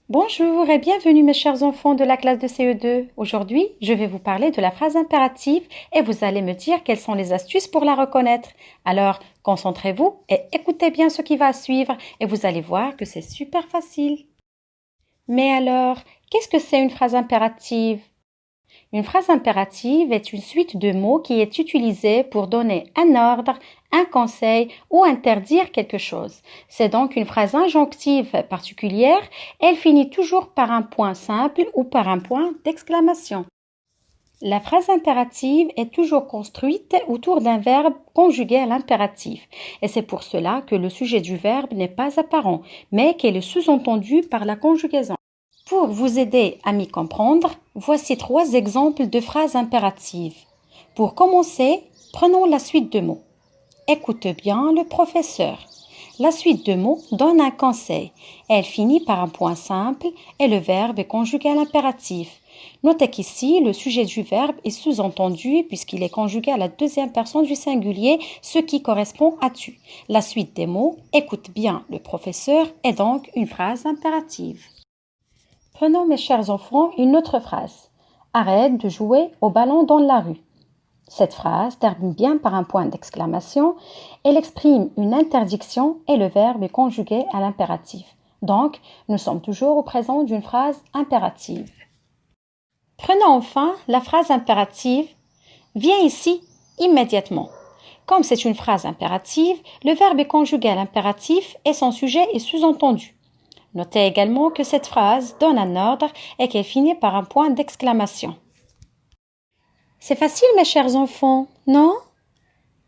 Bonjour et bienvenue mes chers enfants de la classe de CE2. Aujourd'hui, je vais vous parler de la phrase impérative et vous allez me dire quelles sont les astuces pour la reconnaître. Alors, concentrez-vous et écoutez bien ce qui va suivre et vous allez voir que c'est super facile. Mais alors, qu'est-ce que c'est une phrase impérative? Une phrase impérative est une suite de mots qui est utilisée pour donner un ordre, un conseil ou interdire quelque chose. C'est donc une phrase injonctive particulière. Elle finit toujours par un point simple ou par un point d'exclamation. La phrase impérative est toujours construite autour d'un verbe conjugué à l'impératif. Et c'est pour cela que le sujet du verbe n'est pas apparent, mais qu'elle est sous-entendu par la conjugaison. Pour vous aider à m'y comprendre, voici 3 exemples de phrases impératives. Pour commencer, prenons la suite de mots. Écoute bien le professeur. La suite de mots donne un conseil. Elle finit par un point simple et le verbe est conjugué à l'impératif. Notez qu'ici, le sujet du verbe est sous-entendu puisqu'il est conjugué à la deuxième personne du singulier, ce qui correspond à tu. La suite des mots, écoute bien le professeur, est donc une phrase impérative. Prenons, mes chers enfants, une autre phrase. Arrête de jouer au ballon dans la rue. Cette phrase termine bien par un point d'exclamation. Elle exprime une interdiction et le verbe est conjugué à l'impératif. Donc, nous sommes toujours au présent d'une phrase impérative. Prenons enfin la phrase impérative « Viens ici immédiatement ». Comme c'est une phrase impérative, le verbe est conjugué à l'impératif et son sujet est sous-entendu. Notez également que cette phrase donne un ordre et qu'elle finit par un point d'exclamation. C'est facile, mes chers enfants, non?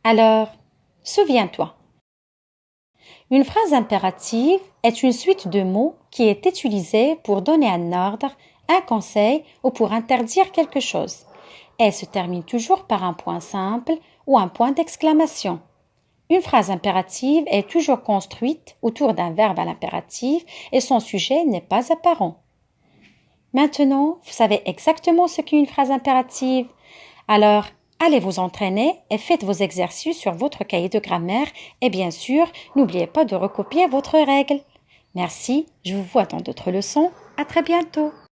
Alors, souviens-toi. Une phrase impérative est une suite de mots qui est utilisée pour donner un ordre, un conseil ou pour interdire quelque chose. Elle se termine toujours par un point simple ou un point d'exclamation. Une phrase impérative est toujours construite autour d'un verbe à l'impératif et son sujet n'est pas apparent. Maintenant, vous savez exactement ce qu'est une phrase impérative. Alors, allez vous entraîner et faites vos exercices sur votre cahier de grammaire et bien sûr, n'oubliez pas de recopier votre règle. Merci, je vous vois dans d'autres leçons. À très bientôt.